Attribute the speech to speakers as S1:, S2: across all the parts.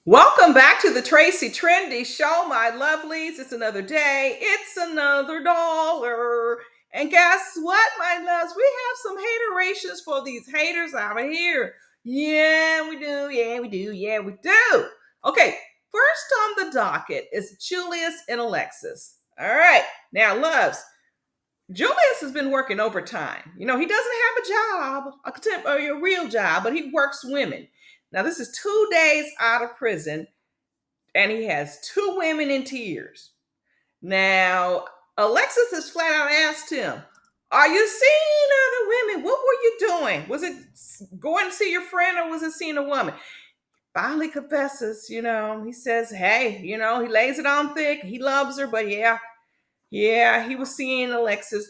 S1: Welcome back to the Tracie Trendy Show, my lovelies. It's another day. It's another dollar. And guess what, my loves? We have some haterations for these haters out here. Yeah, we do. Yeah, we do. Yeah, we do. Okay, first on the docket is Julius and Alexis. All right, now, loves, Julius has been working overtime. You know, he doesn't have a job, a real job, but he works women. Now, this is 2 days out of prison and he has two women in tears. Now, Alexis has flat out asked him, "Are you seeing other women? What were you doing? Was it going to see your friend or was it seeing a woman?" Finally confesses, he says, hey, he lays it on thick. He loves her, but yeah, he was seeing Alexis.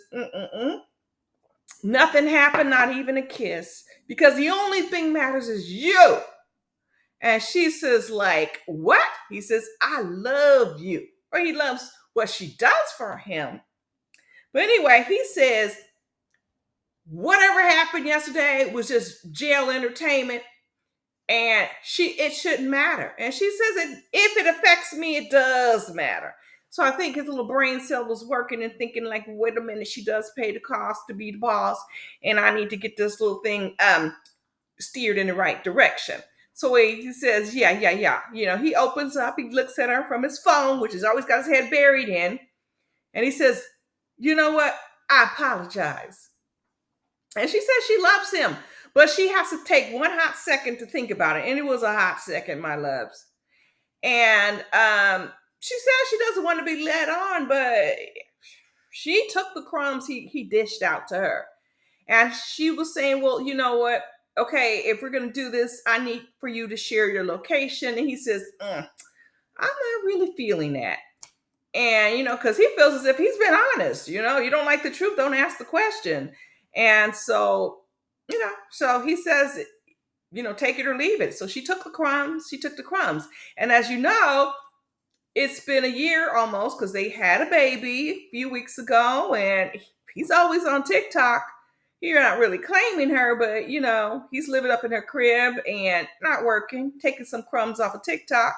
S1: Nothing happened, not even a kiss, because the only thing matters is you. And she says, like, what? He says, I love you. Or he loves what she does for him. But anyway, he says, whatever happened yesterday was just jail entertainment. And it shouldn't matter. And she says, if it affects me, it does matter. So I think his little brain cell was working and thinking, like, wait a minute, she does pay the cost to be the boss. And I need to get this little thing steered in the right direction. So he says, yeah. He opens up, he looks at her from his phone, which has always got his head buried in. And he says, you know what? I apologize. And she says she loves him, but she has to take one hot second to think about it. And it was a hot second, my loves. And she says she doesn't want to be led on, but she took the crumbs he dished out to her. And she was saying, well, you know what? Okay, if we're going to do this, I need for you to share your location. And he says, I'm not really feeling that. And, because he feels as if he's been honest. You don't like the truth, don't ask the question. And so, so he says, take it or leave it. So she took the crumbs. And as you know, it's been a year almost because they had a baby a few weeks ago. And he's always on TikTok. You're not really claiming her, but he's living up in her crib and not working, taking some crumbs off of TikTok.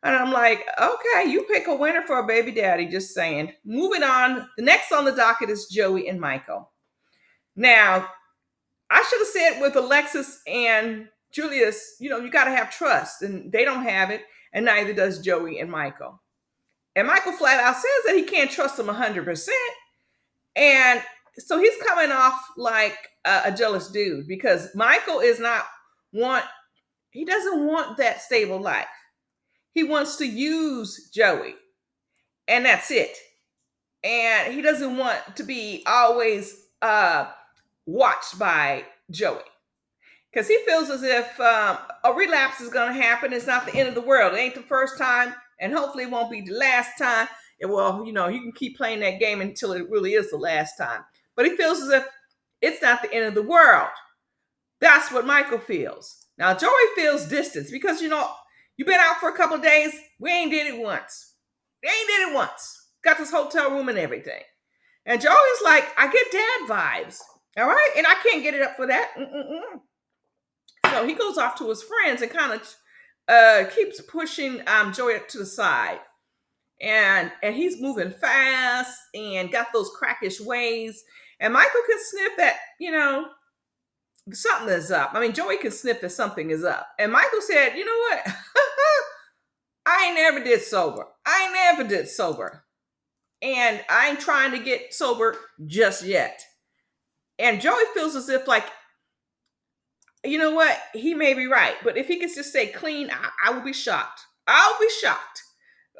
S1: And I'm like, okay, you pick a winner for a baby daddy, just saying. Moving on, the next on the docket is Joey and Michael. Now, I should have said with Alexis and Julius, you got to have trust, and they don't have it, and neither does Joey and Michael. And Michael flat out says that he can't trust them 100%. And so he's coming off like a jealous dude because Michael he doesn't want that stable life. He wants to use Joey, and that's it. And he doesn't want to be always watched by Joey because he feels as if a relapse is going to happen. It's not the end of the world. It ain't the first time, and hopefully it won't be the last time. Well, you can keep playing that game until it really is the last time. But he feels as if it's not the end of the world. That's what Michael feels. Now, Joey feels distance because, you've been out for a couple of days. We ain't did it once. Got this hotel room and everything. And Joey's like, I get dad vibes. All right? And I can't get it up for that. So he goes off to his friends and kind of keeps pushing Joey to the side. And he's moving fast and got those crackish ways. And Michael can sniff that, something is up. I mean, Joey can sniff that something is up. And Michael said, you know what? I ain't never did sober. And I ain't trying to get sober just yet. And Joey feels as if like, you know what? He may be right. But if he could just say clean, I will be shocked. I'll be shocked.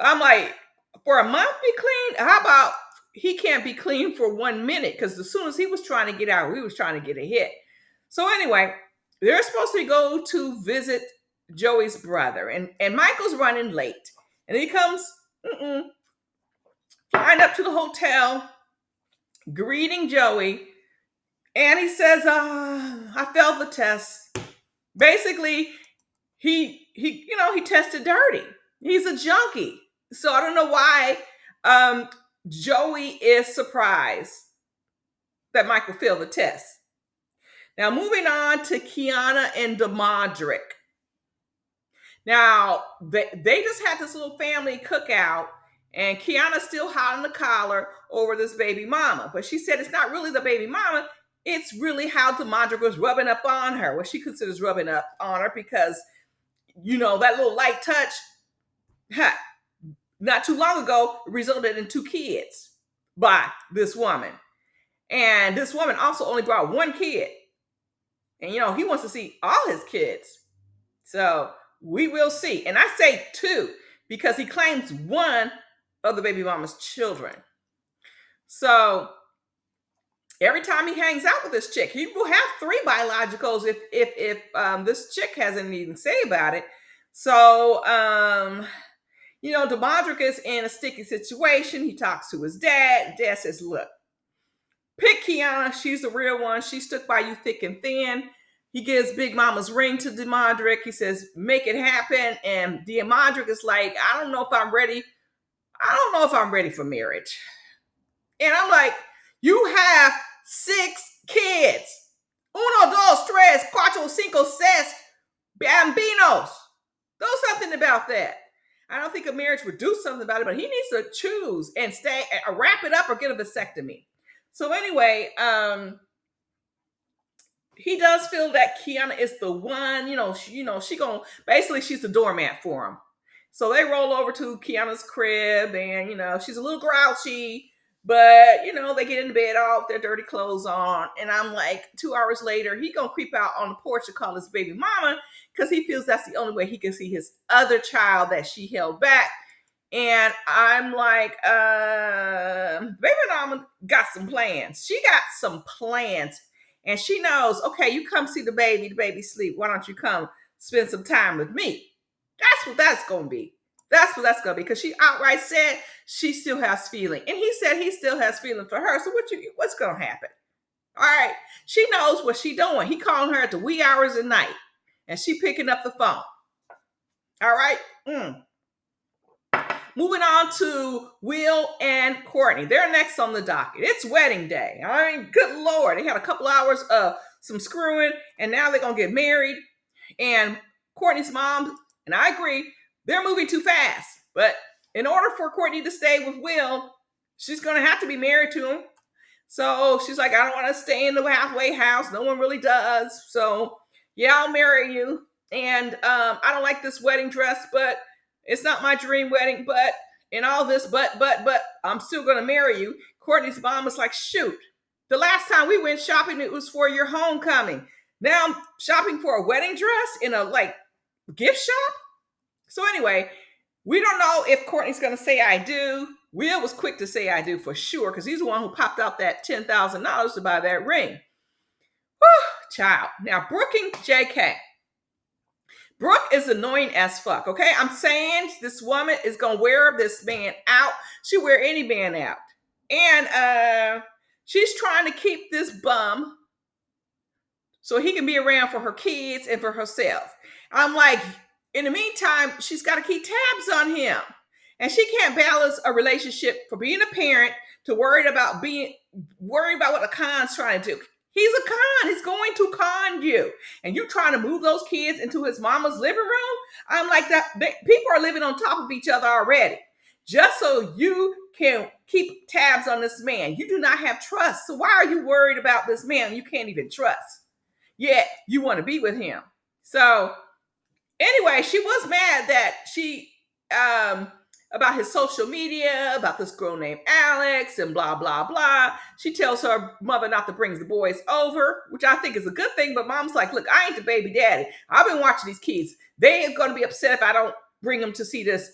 S1: I'm like, for a month be clean? How about he can't be clean for 1 minute? Because as soon as he was trying to get out, we was trying to get a hit. So anyway, they're supposed to go to visit Joey's brother. And Michael's running late. And he comes flying up to the hotel, greeting Joey. And he says, I failed the test. Basically, he tested dirty. He's a junkie. So I don't know why Joey is surprised that Michael failed the test. Now, moving on to Kiana and Deandri. Now, they just had this little family cookout, and Kiana's still hot on the collar over this baby mama. But she said it's not really the baby mama, it's really how Deandri was rubbing up on her, what she considers rubbing up on her, because, that little light touch, huh, not too long ago, resulted in 2 kids by this woman. And this woman also only brought 1 kid. And, he wants to see all his kids. So we will see. And I say 2 because he claims 1 of the baby mama's children. So every time he hangs out with this chick, he will have 3 biologicals if this chick has anything to say about it. So, Deandri is in a sticky situation. He talks to his dad. Dad says, look, pick Kiana. She's the real one. She stuck by you thick and thin. He gives Big Mama's ring to Deandri. He says, make it happen. And Deandri is like, I don't know if I'm ready. I don't know if I'm ready for marriage. And I'm like, you have 6 kids. Uno, dos, tres, cuatro, cinco, seis bambinos. Do something about that. I don't think a marriage would do something about it, but he needs to choose and stay, wrap it up or get a vasectomy. So anyway, he does feel that Kiana is the one, she's the doormat for him. So they roll over to Kiana's crib and, she's a little grouchy, but, they get into bed all with their dirty clothes on. And I'm like, 2 hours later, he gonna creep out on the porch to call his baby mama because he feels that's the only way he can see his other child that she held back. And I'm like, baby mama got some plans. She got some plans. And she knows, okay, you come see the baby sleep. Why don't you come spend some time with me? That's what that's going to be. That's what that's going to be. Because she outright said she still has feeling. And he said he still has feeling for her. So what's going to happen? All right. She knows what she doing. He calling her at the wee hours of night. And she picking up the phone. All right. Moving on to Will and Courtney. They're next on the docket. It's wedding day. I mean, good Lord. They had a couple hours of some screwing, and now they're going to get married. And Courtney's mom, and I agree, they're moving too fast. But in order for Courtney to stay with Will, she's going to have to be married to him. So she's like, I don't want to stay in the halfway house. No one really does. So, yeah, I'll marry you. And I don't like this wedding dress, but it's not my dream wedding, but in all this, but I'm still going to marry you. Courtney's mom was like, shoot, the last time we went shopping, it was for your homecoming. Now I'm shopping for a wedding dress in a gift shop. So anyway, we don't know if Courtney's going to say I do. Will was quick to say I do for sure, because he's the one who popped out that $10,000 to buy that ring. Whew, child. Now, Brooke and JK. Brooke is annoying as fuck, okay? I'm saying this woman is going to wear this man out. She wear any man out. And she's trying to keep this bum so he can be around for her kids and for herself. I'm like, in the meantime, she's got to keep tabs on him. And she can't balance a relationship for being a parent to worried about what a con's trying to do. He's a con. He's going to con you. And you trying to move those kids into his mama's living room? I'm like, that. People are living on top of each other already. Just so you can keep tabs on this man. You do not have trust. So why are you worried about this man you can't even trust? Yet you want to be with him. So anyway, she was mad that she about his social media, about this girl named Alex and blah, blah, blah. She tells her mother not to bring the boys over, which I think is a good thing. But mom's like, look, I ain't the baby daddy. I've been watching these kids. They ain't going to be upset if I don't bring them to see this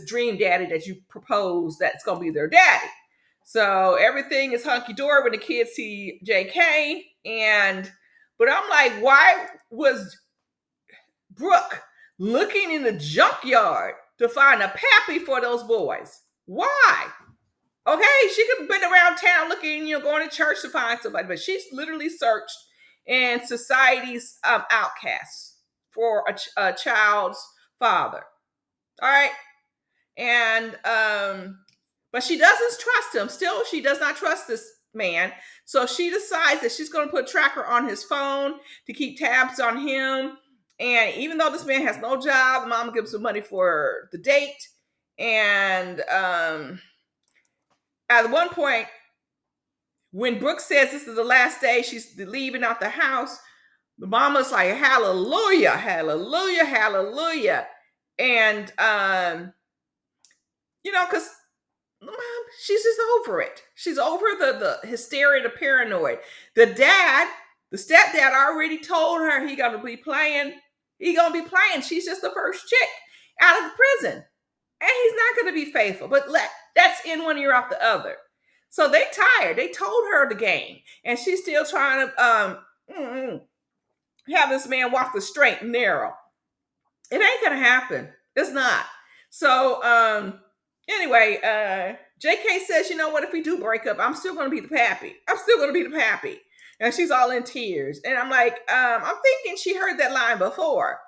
S1: dream daddy that you propose that's going to be their daddy. So everything is hunky-dory when the kids see JK. But I'm like, why was Brooke looking in the junkyard to find a pappy for those boys? Why? Okay, she could have been around town looking, going to church to find somebody, but she's literally searched in society's outcasts for a child's father. All right, and but she doesn't trust him. Still, she does not trust this man. So she decides that she's going to put a tracker on his phone to keep tabs on him. And even though this man has no job, the mama gives him money for the date. And at one point, when Brooke says this is the last day she's leaving out the house, the mama's like, hallelujah, hallelujah, hallelujah. And, because mom, she's just over it. She's over the hysteria, the paranoid. The stepdad already told her he gonna be playing. He gonna be playing. She's just the first chick out of the prison. And he's not gonna be faithful. But that's in one ear out the other. So they tired. They told her the game. And she's still trying to have this man walk the straight and narrow. It ain't gonna happen. It's not. So anyway, JK says, you know what, if we do break up, I'm still gonna be the pappy. I'm still gonna be the pappy. And she's all in tears. And I'm like, I'm thinking she heard that line before.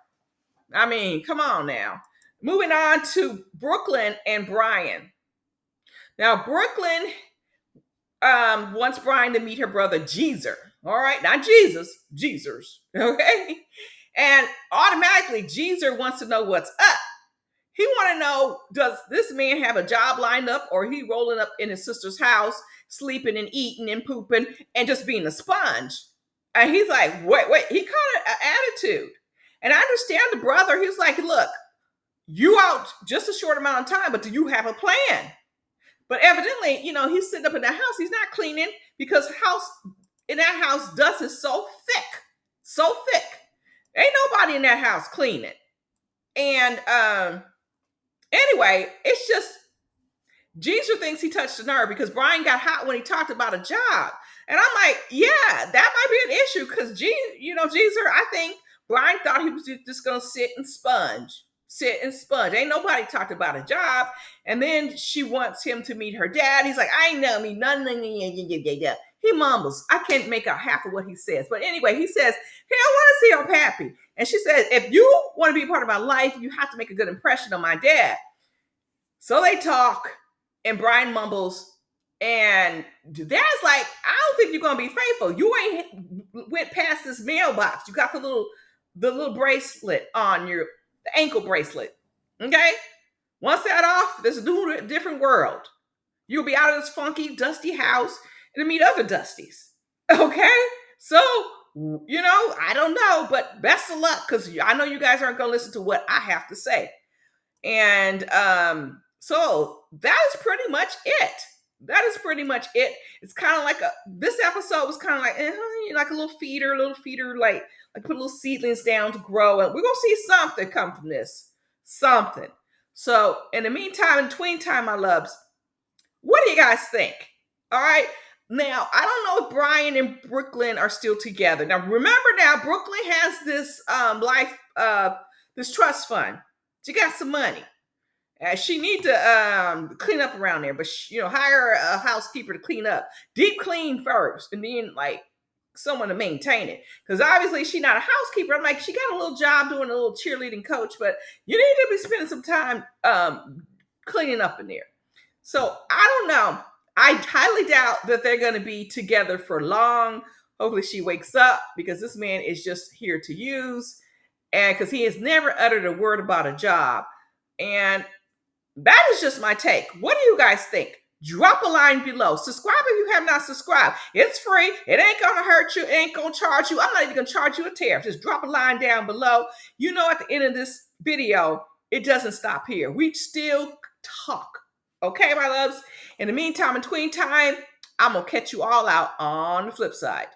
S1: I mean, come on now. Moving on to Brooklyn and Brian. Now, Brooklyn wants Brian to meet her brother Jeezer. All right, not Jesus, Jeezers. Okay, and automatically Jeezer wants to know what's up. He want to know, does this man have a job lined up, or he rolling up in his sister's house, sleeping and eating and pooping and just being a sponge? And he's like, wait. He caught an attitude, and I understand the brother. He's like, look, you out just a short amount of time, but do you have a plan? But evidently, he's sitting up in that house. He's not cleaning because in that house, dust is so thick. Ain't nobody in that house cleaning. And anyway, it's just Jeezer thinks he touched a nerve because Brian got hot when he talked about a job. And I'm like, yeah, that might be an issue because Jeezer, I think Brian thought he was just gonna sit and sponge. Ain't nobody talked about a job. And then she wants him to meet her dad. He's like, I ain't know me, nothing. Yeah. He mumbles. I can't make out half of what he says. But anyway, he says, hey, I want to see her pappy. And she says, if you want to be a part of my life, you have to make a good impression on my dad. So they talk, and Brian mumbles, and dad's like, I don't think you're going to be faithful. You ain't went past this mailbox. You got the little bracelet on the ankle bracelet. Okay? Once that off, there's a different world. You'll be out of this funky, dusty house and meet other dusties. Okay? So, I don't know, but best of luck, because I know you guys aren't going to listen to what I have to say. And so that is pretty much it. It's kind of like this episode was kind of like, like a little feeder, like put little seedlings down to grow. And we're going to see something come from this. Something. So in the meantime, in between time, my loves, what do you guys think? All right. Now, I don't know if Brian and Brooklyn are still together. Now, remember Brooklyn has this this trust fund. She got some money. She need to clean up around there, but hire a housekeeper to clean up. Deep clean first, and then someone to maintain it. Because obviously she's not a housekeeper. I'm like, she got a little job doing a little cheerleading coach, but you need to be spending some time cleaning up in there. So I don't know. I highly doubt that they're going to be together for long. Hopefully she wakes up, because this man is just here to use, and because he has never uttered a word about a job. And that is just my take. What do you guys think? Drop a line below. Subscribe if you have not subscribed. It's free. It ain't going to hurt you. It ain't going to charge you. I'm not even going to charge you a tariff. Just drop a line down below. At the end of this video, it doesn't stop here. We still talk. Okay, my loves? In the meantime, in between time, I'm going to catch you all out on the flip side.